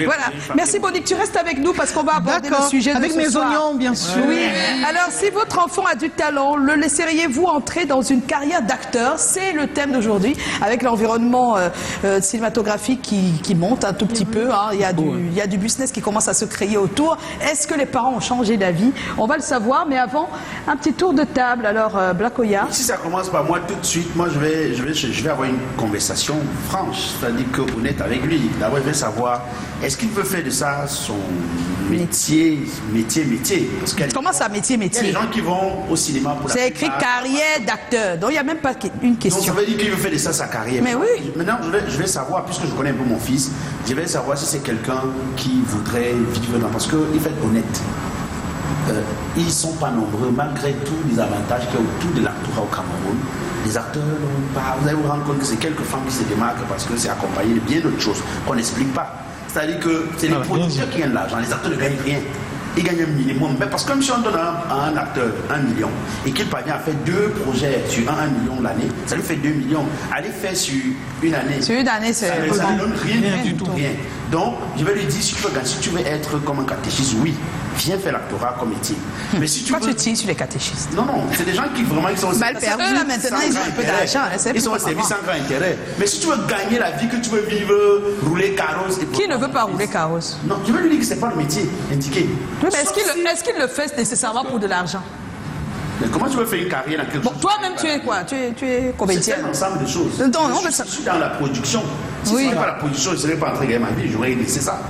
Voilà. Merci Monique, tu restes avec nous parce qu'on va aborder le sujet de ce soir. Avec mes oignons, bien sûr. Oui. Alors, si votre enfant a du talent, le laisseriez-vous entrer dans une carrière d'acteur? C'est le thème d'aujourd'hui, avec l'environnement cinématographique qui monte un tout petit peu. Hein. Il y a du business qui commence à se créer autour. Est-ce que les parents ont changé d'avis? On va le savoir, mais avant, un petit tour de table. Alors, Black Oya. Si ça commence par moi tout de suite, moi je vais avoir une conversation franche, c'est-à-dire que honnête avec lui. D'abord, je vais savoir, est-ce qu'il veut faire de ça son métier? Parce Comment ça, métier? Il y a des gens qui vont au cinéma pour la C'est écrit carrière d'acteur, donc il n'y a même pas une question. Donc ça veut dire qu'il veut faire de ça sa carrière. Mais oui. Maintenant, je vais savoir, puisque je connais un peu mon fils, je vais savoir si c'est quelqu'un qui voudrait vivre dans... Parce qu'il faut être honnête. Ils ne sont pas nombreux, malgré tous les avantages qu'il y a autour de l'acteur au Cameroun. Les acteurs, vous allez vous rendre compte que c'est quelques femmes qui se démarquent parce que c'est accompagné de bien d'autres choses qu'on n'explique pas. C'est-à-dire que c'est les producteurs qui gagnent l'argent, les acteurs ne gagnent rien. Ils gagnent un minimum. Mais parce que même si on donne à un acteur 1 million et qu'il parvient à faire 2 projets sur 1 million l'année, ça lui fait 2 millions. Aller faire sur une année. Sur une année, c'est... Ça ne donne rien du tout. Rien. Donc, je vais lui dire, si tu veux être comme un catéchiste, oui, viens faire l'actorat comme métier. Mais si tu tu tires sur les catéchistes? Non, c'est des gens qui vraiment sont mal perdus. Là, maintenant, ils ont un peu d'argent. Ils sont au service sans grand intérêt. Mais si tu veux gagner la vie, que tu veux vivre, rouler carrosse... Qui ne veut pas rouler carrosse? Non, je vais lui dire que ce n'est pas le métier indiqué. Oui, mais est-ce qu'il le fait nécessairement pour de l'argent? Mais comment tu veux faire une carrière dans quelque chose? Toi-même, tu es quoi? Tu es comédien? C'est un ensemble de choses. Je suis dans la production. Si ce n'est pas la production, je ne serais pas entré dans ma vie, j'aurais laissé ça.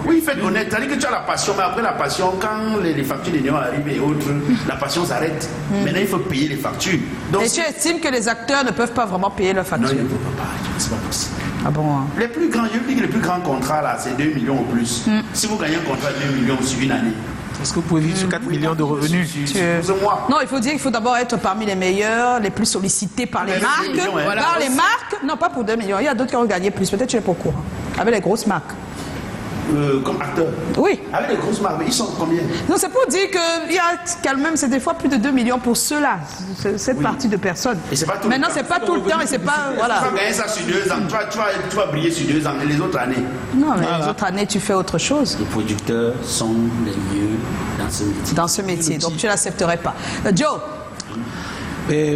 Oui, faites honnête. C'est-à-dire que tu as la passion, mais après la passion, quand les factures des néons arrivent et autres, la passion s'arrête. Maintenant, il faut payer les factures. Donc, et tu estimes que les acteurs ne peuvent pas vraiment payer leurs factures? Non, ils ne peuvent pas. C'est pas possible. Ah bon? Les plus grands, je dis que les plus grands contrats, là, c'est 2 millions ou plus. Si vous gagnez un contrat de 2 millions sur une année, est-ce que vous pouvez vivre sur 4 millions de revenus? Non, il faut dire qu'il faut d'abord être parmi les meilleurs, les plus sollicités par les marques. Millions, hein. Par les marques, non pas pour 2 millions. Il y a d'autres qui ont gagné plus. Peut-être tu es pas au courant. Avec les grosses marques. Comme acteur. Oui. Avec les grosses marques, ils sont combien? Non, c'est pour dire qu'il y a quand même, c'est des fois plus de 2 millions pour ceux-là, cette partie de personnes. Et c'est pas tout Maintenant, le temps. c'est pas tout le temps et c'est pas. Voilà. Tu vas gagner ça sur 2 ans, tu vas briller sur 2 ans, et les autres années. Non, mais les autres années, tu fais autre chose. Les producteurs sont les mieux dans ce métier. Dans ce métier, donc tu l'accepterais pas. Joe?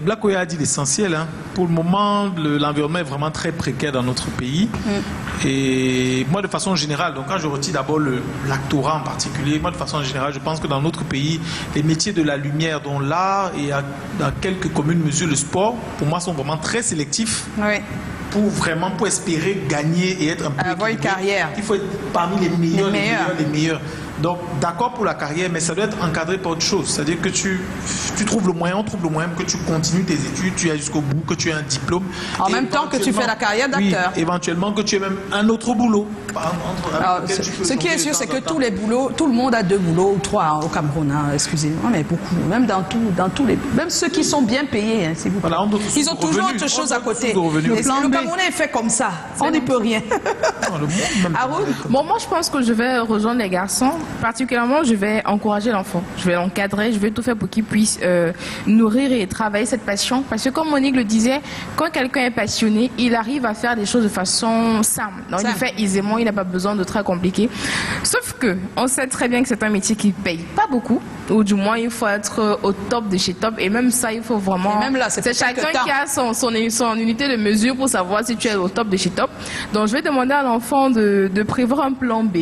Black Oya a dit l'essentiel. Hein. Pour le moment, l'environnement est vraiment très précaire dans notre pays. Et moi, de façon générale, donc quand je retire d'abord l'actorat en particulier, moi, de façon générale, je pense que dans notre pays, les métiers de la lumière, dont l'art et dans quelques communes mesures le sport, pour moi, sont vraiment très sélectifs. Oui. Pour espérer gagner et être un peu avoir une carrière. Il faut être parmi les meilleurs. Donc, d'accord pour la carrière, mais ça doit être encadré par autre chose. C'est-à-dire que tu trouves le moyen, que tu continues tes études, tu ailles jusqu'au bout, que tu aies un diplôme. En même temps que tu fais la carrière d'acteur. Oui, éventuellement que tu aies même un autre boulot. Ce qui est sûr, c'est que tous les boulots, tout le monde a 2 boulots ou 3 hein, au Cameroun. Hein, excusez-moi, mais beaucoup. Même dans tous les, même ceux qui sont bien payés, hein, s'il vous plaît. Voilà, ils ont toujours autre chose à côté. Le Camerounais est fait comme ça. On n'y peut rien. Bon, moi, je pense que je vais rejoindre les garçons. Particulièrement, je vais encourager l'enfant. Je vais l'encadrer. Je vais tout faire pour qu'il puisse nourrir et travailler cette passion. Parce que comme Monique le disait, quand quelqu'un est passionné, il arrive à faire des choses de façon simple. Donc, il le fait aisément. Il n'a pas besoin de très compliqué. Sauf que on sait très bien que c'est un métier qui paye pas beaucoup. Ou du moins, il faut être au top de chez top. Et même ça, il faut vraiment... Et même là, c'est chacun qui a son unité de mesure pour savoir si tu es au top de chez top. Donc, je vais demander à l'enfant de prévoir un plan B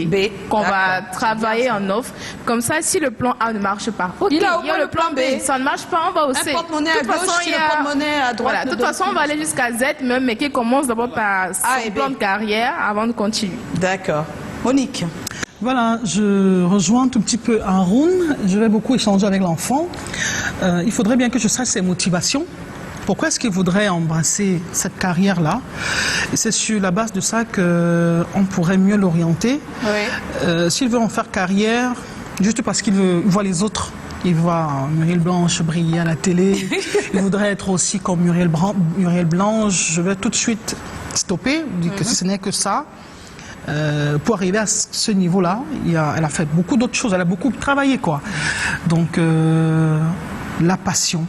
qu'on va travailler en offre. Comme ça, si le plan A ne marche pas, il y a le plan B. Ça ne marche pas, on va aussi. Un porte-monnaie à gauche, un porte-monnaie à droite. Voilà, de toute façon, on va aller jusqu'à Z même, mais qui commence d'abord par son plan de carrière avant de continuer. D'accord. Monique? Voilà, je rejoins un tout petit peu Haroun. Je vais beaucoup échanger avec l'enfant. Il faudrait bien que je sache ses motivations. Pourquoi est-ce qu'il voudrait embrasser cette carrière-là? C'est sur la base de ça qu'on pourrait mieux l'orienter. Oui. S'il veut en faire carrière, juste parce qu'il voit les autres, il voit Muriel Blanche briller à la télé, il voudrait être aussi comme Muriel Blanche, je vais tout de suite stopper, dire que si ce n'est que ça. Pour arriver à ce niveau-là, elle a fait beaucoup d'autres choses, elle a beaucoup travaillé, quoi. Donc, la passion.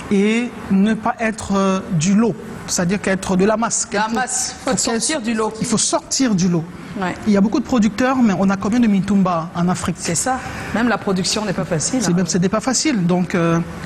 Et ne pas être du lot, c'est-à-dire qu'être de la masse. La masse, il faut sortir du lot. Il faut sortir du lot. Ouais. Il y a beaucoup de producteurs, mais on a combien de Mitumba en Afrique? C'est ça. Même la production n'est pas facile. Hein. C'était pas facile. Donc,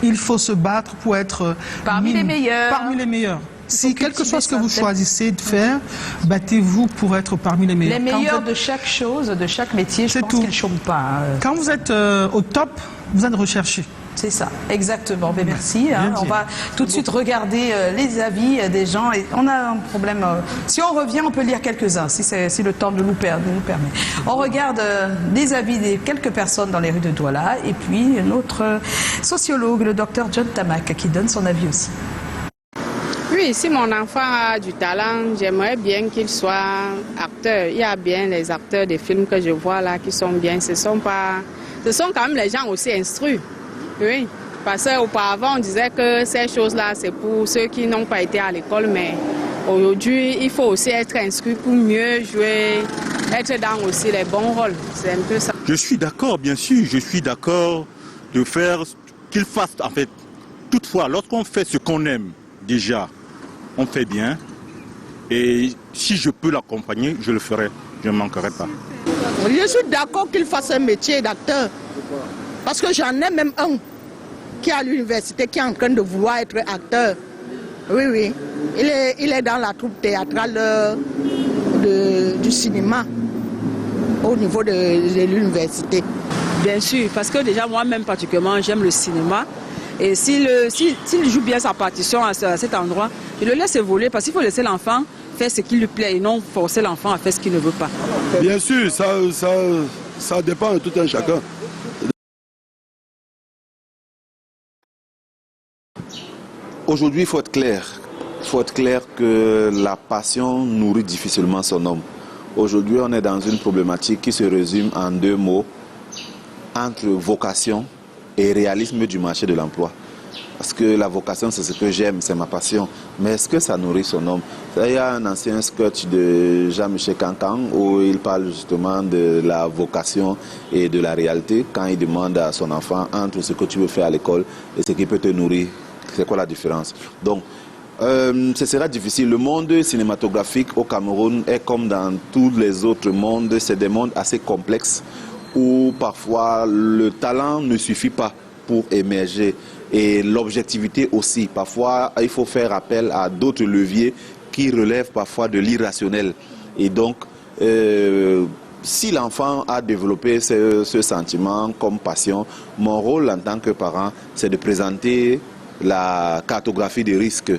il faut se battre pour être Parmi les meilleurs. Parmi les meilleurs. Si, quel que soit ce que vous cultiver ça. choisissez de faire, battez-vous pour être parmi les meilleurs. Les Quand meilleurs vous de chaque chose, de chaque métier, je C'est pense tout. qu'ils ne chôment pas. Hein. Quand vous êtes au top, vous êtes recherché. C'est ça, exactement. Mais merci. Hein. On va tout de suite regarder les avis des gens. Et on a un problème. Si on revient, on peut lire quelques-uns, si le temps nous permet. On regarde les avis de quelques personnes dans les rues de Douala. Et puis notre sociologue, le docteur John Tamak, qui donne son avis aussi. Oui, si mon enfant a du talent, j'aimerais bien qu'il soit acteur. Il y a bien les acteurs des films que je vois là qui sont bien. Ce sont quand même les gens aussi instruits. Oui, parce qu'auparavant, on disait que ces choses-là, c'est pour ceux qui n'ont pas été à l'école, mais aujourd'hui, il faut aussi être instruit pour mieux jouer, être dans aussi les bons rôles. C'est un peu ça. Je suis d'accord, bien sûr, je suis d'accord de faire qu'il fasse, en fait, toutefois, lorsqu'on fait ce qu'on aime, déjà, on fait bien. Et si je peux l'accompagner, je le ferai, je ne manquerai pas. Je suis d'accord qu'il fasse un métier d'acteur. Parce que j'en ai même un qui est à l'université, qui est en train de vouloir être acteur. Oui, oui. Il est dans la troupe théâtrale du cinéma au niveau de l'université. Bien sûr, parce que déjà moi-même particulièrement, j'aime le cinéma. Et s'il joue bien sa partition à cet endroit, je le laisse évoluer parce qu'il faut laisser l'enfant faire ce qui lui plaît et non forcer l'enfant à faire ce qu'il ne veut pas. Bien sûr, ça dépend de tout un chacun. Aujourd'hui, il faut être clair. Il faut être clair que la passion nourrit difficilement son homme. Aujourd'hui, on est dans une problématique qui se résume en deux mots, entre vocation et réalisme du marché de l'emploi. Parce que la vocation, c'est ce que j'aime, c'est ma passion. Mais est-ce que ça nourrit son homme? Il y a un ancien sketch de Jean-Michel Cancan où il parle justement de la vocation et de la réalité quand il demande à son enfant entre ce que tu veux faire à l'école et ce qui peut te nourrir. C'est quoi la différence? Donc, ce sera difficile. Le monde cinématographique au Cameroun est comme dans tous les autres mondes. C'est des mondes assez complexes où parfois le talent ne suffit pas pour émerger. Et l'objectivité aussi. Parfois, il faut faire appel à d'autres leviers qui relèvent parfois de l'irrationnel. Et donc, si l'enfant a développé ce sentiment comme passion, mon rôle en tant que parent, c'est de présenter la cartographie des risques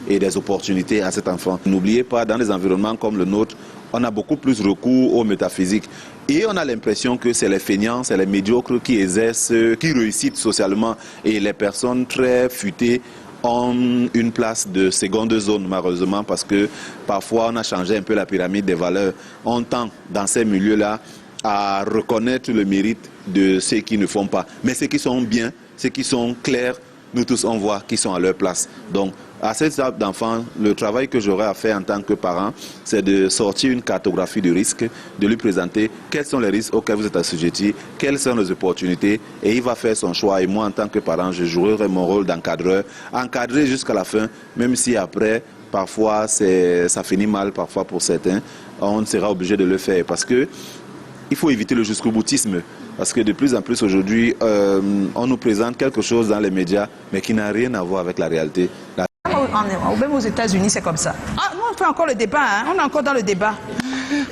et des opportunités à cet enfant. N'oubliez pas, dans des environnements comme le nôtre, on a beaucoup plus recours aux métaphysiques. Et on a l'impression que c'est les feignants, c'est les médiocres qui exercent, qui réussissent socialement. Et les personnes très futées ont une place de seconde zone, malheureusement, parce que parfois on a changé un peu la pyramide des valeurs. On tend, dans ces milieux-là, à reconnaître le mérite de ceux qui ne font pas. Mais ceux qui sont bien, ceux qui sont clairs, nous tous on voit qu'ils sont à leur place. Donc, à cette étape d'enfant, le travail que j'aurai à faire en tant que parent, c'est de sortir une cartographie de risques, de lui présenter quels sont les risques auxquels vous êtes assujettis, quelles sont les opportunités, et il va faire son choix. Et moi, en tant que parent, je jouerai mon rôle d'encadreur, encadrer jusqu'à la fin, même si après, parfois, ça finit mal, parfois pour certains, on sera obligé de le faire. Parce que il faut éviter le jusqu'au boutisme. Parce que de plus en plus aujourd'hui, on nous présente quelque chose dans les médias, mais qui n'a rien à voir avec la réalité. Même aux États-Unis, c'est comme ça. Ah, nous, on fait encore le débat, hein. On est encore dans le débat.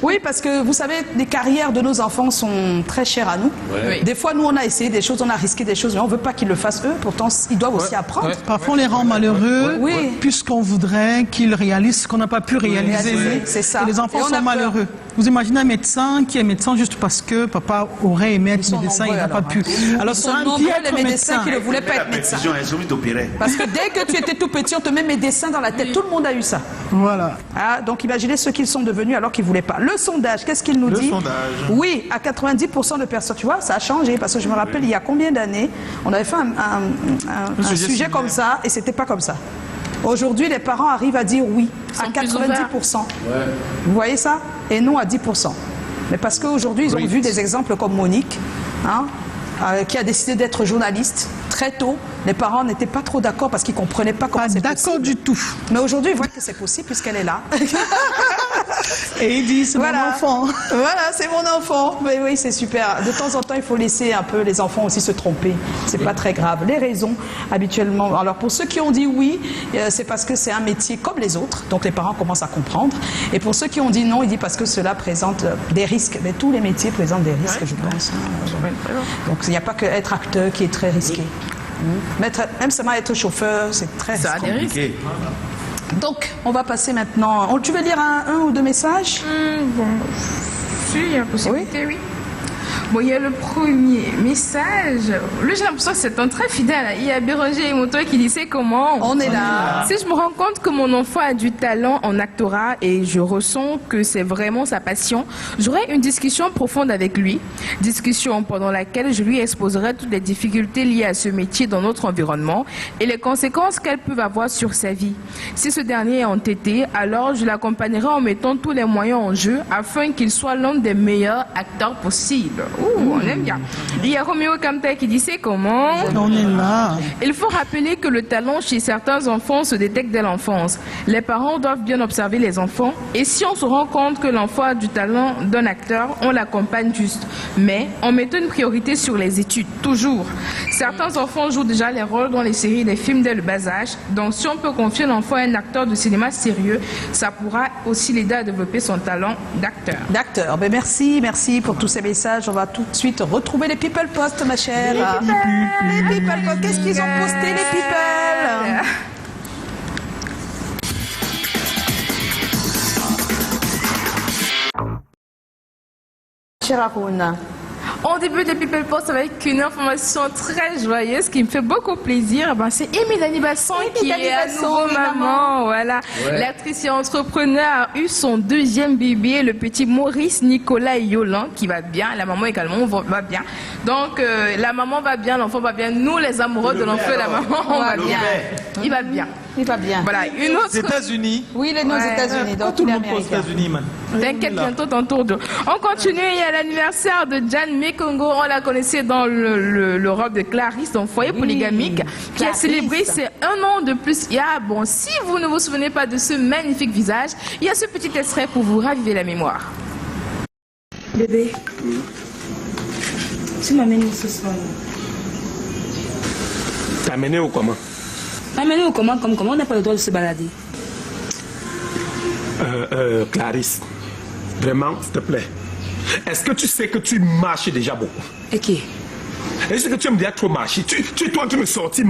Oui, parce que vous savez, les carrières de nos enfants sont très chères à nous. Ouais. Des fois, nous, on a essayé des choses, on a risqué des choses, mais on ne veut pas qu'ils le fassent eux. Pourtant, ils doivent aussi apprendre. Parfois, on les rend malheureux, Oui. puisqu'on voudrait qu'ils réalisent ce qu'on n'a pas pu réaliser. C'est ça. Et les Et enfants on a sont peur. malheureux. Vous imaginez un médecin qui est médecin juste parce que papa aurait aimé être sont médecin, il nombreux, n'a pas alors, pu. hein. Alors, Ils c'est sont un nombreux, piètre les médecins qui ne voulaient pas être La médecins. précision est celui d'opérer. Parce que dès que tu étais tout petit, on te met médecin dans la tête. Tout le monde a eu ça. Voilà. Ah, donc imaginez ce qu'ils sont devenus alors qu'ils ne voulaient pas. Le sondage, qu'est-ce qu'il nous dit? sondage. Oui, à 90% de personnes. Tu vois, ça a changé parce que je me rappelle, il y a combien d'années, on avait fait un sujet comme ça et c'était pas comme ça. Aujourd'hui, les parents arrivent à dire oui à sont plus 90%. Vous voyez ça? Et non à 10%. Mais parce qu'aujourd'hui, ils ont vu des exemples comme Monique, hein, qui a décidé d'être journaliste très tôt. Les parents n'étaient pas trop d'accord parce qu'ils ne comprenaient pas comment Pas c'est d'accord possible. du tout. Mais aujourd'hui, ils voient que c'est possible puisqu'elle est là. Et il dit, c'est mon enfant. Voilà, c'est mon enfant. Mais oui, c'est super. De temps en temps, il faut laisser un peu les enfants aussi se tromper. C'est pas très grave. Les raisons, habituellement. Alors, pour ceux qui ont dit oui, c'est parce que c'est un métier comme les autres. Donc, les parents commencent à comprendre. Et pour ceux qui ont dit non, il dit parce que cela présente des risques. Mais tous les métiers présentent des risques, je pense. Donc, il n'y a pas que être acteur qui est très risqué. Même seulement être chauffeur, c'est très compliqué. Donc, on va passer maintenant. Tu veux lire un ou deux messages? Bon, si, il y a possibilité, oui. Bon, il y a le premier message. Lui, j'ai l'impression que c'est un très fidèle. Il y a Béranger et Moto qui disait comment. On est là. Si je me rends compte que mon enfant a du talent en actorat et je ressens que c'est vraiment sa passion, j'aurai une discussion profonde avec lui. Discussion pendant laquelle je lui exposerai toutes les difficultés liées à ce métier dans notre environnement et les conséquences qu'elles peuvent avoir sur sa vie. Si ce dernier est entêté, alors je l'accompagnerai en mettant tous les moyens en jeu afin qu'il soit l'un des meilleurs acteurs possibles. On aime bien. Il y a Roméo Kamta qui dit c'est comment. On est là. Il faut rappeler que le talent chez certains enfants se détecte dès l'enfance. Les parents doivent bien observer les enfants et si on se rend compte que l'enfant a du talent d'un acteur, on l'accompagne juste. Mais en mettant une priorité sur les études, toujours. Certains enfants jouent déjà les rôles dans les séries et les films dès le bas âge. Donc si on peut confier l'enfant à un acteur de cinéma sérieux, ça pourra aussi l'aider à développer son talent d'acteur. D'acteur. Ben merci pour tous ces messages. On va tout de suite retrouver les People Post, ma chère. Les People Post. Qu'est-ce qu'ils ont posté, les People? Chère Aruna. On débute les People Post avec une information très joyeuse qui me fait beaucoup plaisir. C'est Émile Basson qui est à nouveau maman. Voilà. Ouais. L'actrice et entrepreneur a eu son deuxième bébé, le petit Maurice Nicolas Yolan, qui va bien. La maman également va bien. Donc la maman va bien, l'enfant va bien. Nous, les amoureux de l'enfant et la maman, on va bien. Il va bien. Il va bien. Voilà, une autre. Les États-Unis. Oui, il est aux États-Unis. Donc tout le monde aux États-Unis, man. T'inquiète, bientôt ton tour de. On continue, il y a l'anniversaire de Jan Mekongo. On la connaissait dans le rôle de Clarisse dans Foyer polygamique, qui a célébré ses 1 an de plus. Si vous ne vous souvenez pas de ce magnifique visage, il y a ce petit extrait pour vous raviver la mémoire. Bébé, tu m'amènes où ce soir? T'as amené où comment? Amener où comment? Comment on n'a pas le droit de se balader? Clarisse, vraiment, s'il te plaît. Est-ce que tu sais que tu marches déjà beaucoup? Ok. Est-ce que tu aimes bien trop marcher? Tu es toi qui me sortis.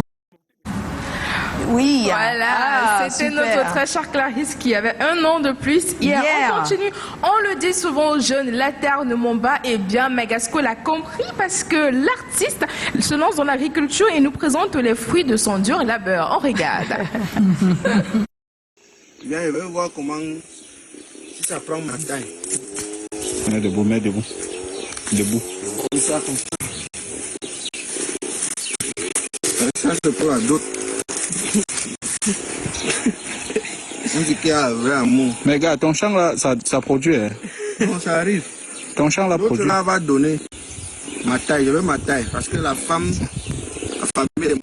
Oui. Voilà, c'était notre très chère Clarisse qui avait 1 an de plus hier. On continue. On le dit souvent aux jeunes, la terre ne ment pas. Et bien, Megasco l'a compris parce que l'artiste se lance dans l'agriculture et nous présente les fruits de son dur labeur. On regarde. Viens, je vais voir comment, si ça prend ma taille. Mets debout, mets debout. Debout. Comme ça, comme ça. Ça, c'est pour la d'autres. On dit qu'il y a un vrai amour. Mais gars, ton champ là, ça produit. Hein. Non, ça arrive. Ton champ là produit. L'autre là va donner ma taille, je veux ma taille. Parce que la famille est...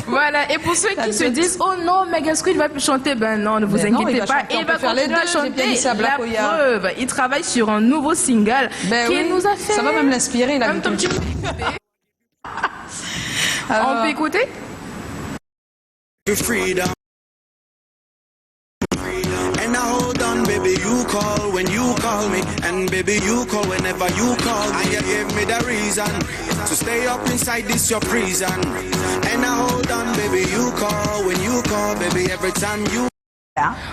Voilà, et pour ceux qui se disent oh non, Megasco il va plus chanter, ben non, ne vous inquiétez pas, il va continuer à chanter. La preuve, il travaille sur un nouveau single qui nous a fait. Ça va même l'inspirer là. On peut écouter? Freedom. And I hold on, baby, you call when you call me, and baby, you call whenever you call me. And you give me the reason to stay up inside this your prison. And I hold on, baby, you call when you call, baby, every time you.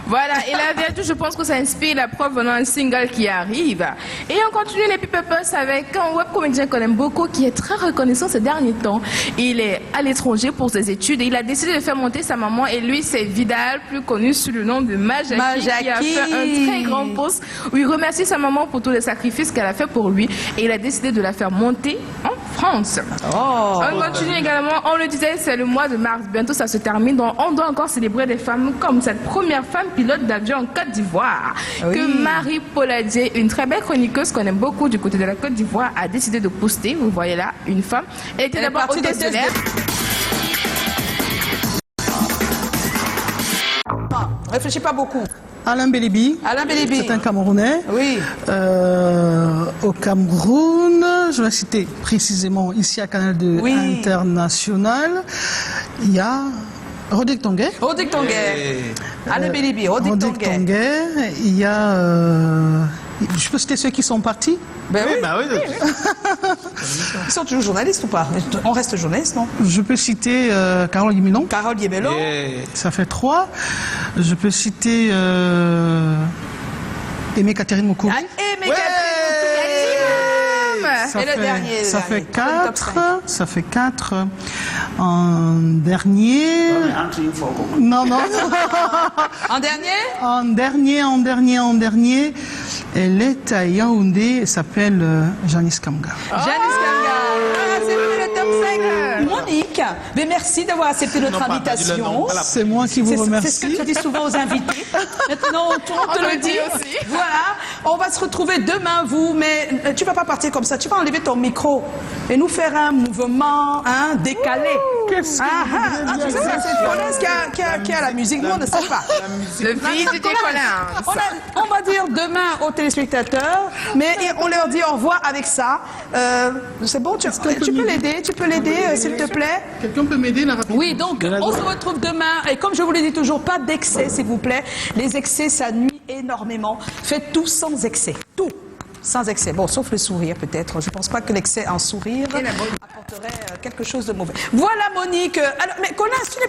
Voilà, et la vérité, je pense que ça inspire la preuve venant un single qui arrive. Et on continue les People Post avec un web comédien qu'on aime beaucoup, qui est très reconnaissant ces derniers temps. Il est à l'étranger pour ses études et il a décidé de faire monter sa maman. Et lui, c'est Vidal, plus connu sous le nom de Majaki, qui a fait un très grand post où il remercie sa maman pour tous les sacrifices qu'elle a fait pour lui. Et il a décidé de la faire monter en France. On continue également, on le disait, c'est le mois de mars. Bientôt, ça se termine. Donc, on doit encore célébrer des femmes comme cette première femme pilote d'avion en Côte d'Ivoire, que Marie Poladier, une très belle chroniqueuse qu'on aime beaucoup du côté de la Côte d'Ivoire, a décidé de poster. Vous voyez là, une femme. Elle était d'abord hôtesse de l'air. Réfléchis pas beaucoup. Alain Bélibi. Alain Bélibi. C'est un Camerounais. Oui. Au Cameroun, je vais citer précisément ici à Canal International, il y a Rodrigue Tonguet. Rodrigue Tonguet. Alain Bélibi, Rodrigue Tonguet. Il y a... je peux citer ceux qui sont partis? Ben oui. Bah oui. Ils sont toujours journalistes ou pas? On reste journaliste, non? Je peux citer Carole Guémelon. Carole Guémelon. Ça fait 3. Je peux citer Aimé Catherine Moukouri. Aimé Catherine Ça Et le dernier. Ça fait 4. Ça fait 4. En dernier. Non, non. En dernier? En dernier. Elle est à Yaoundé. Elle s'appelle Janice Kamga. Janice Kamga. C'est le top 5. Monique, mais merci d'avoir accepté notre invitation. C'est moi qui vous remercie. C'est ce que tu dis souvent aux invités. Maintenant, on te le dit aussi. Voilà. On va se retrouver demain, vous, mais tu vas pas partir comme ça. Tu vas enlever ton micro et nous faire un mouvement décalé. Qu'est-ce que tu sais, c'est Colin qui a la musique. Nous, on ne sait pas. Le fils du Colin. On va dire demain aux téléspectateurs, mais on leur dit au revoir avec ça. C'est bon, tu peux l'aider, s'il te plaît. Quelqu'un peut m'aider là rapidement? Oui, donc on se retrouve demain. Et comme je vous l'ai dit toujours, pas d'excès, s'il vous plaît. Les excès, ça nuit énormément. Faites tout sans excès. Tout. Sans excès. Bon, sauf le sourire peut-être. Je ne pense pas que l'excès en sourire apporterait quelque chose de mauvais. Voilà Monique. Alors, mais Colin, tu n'es pas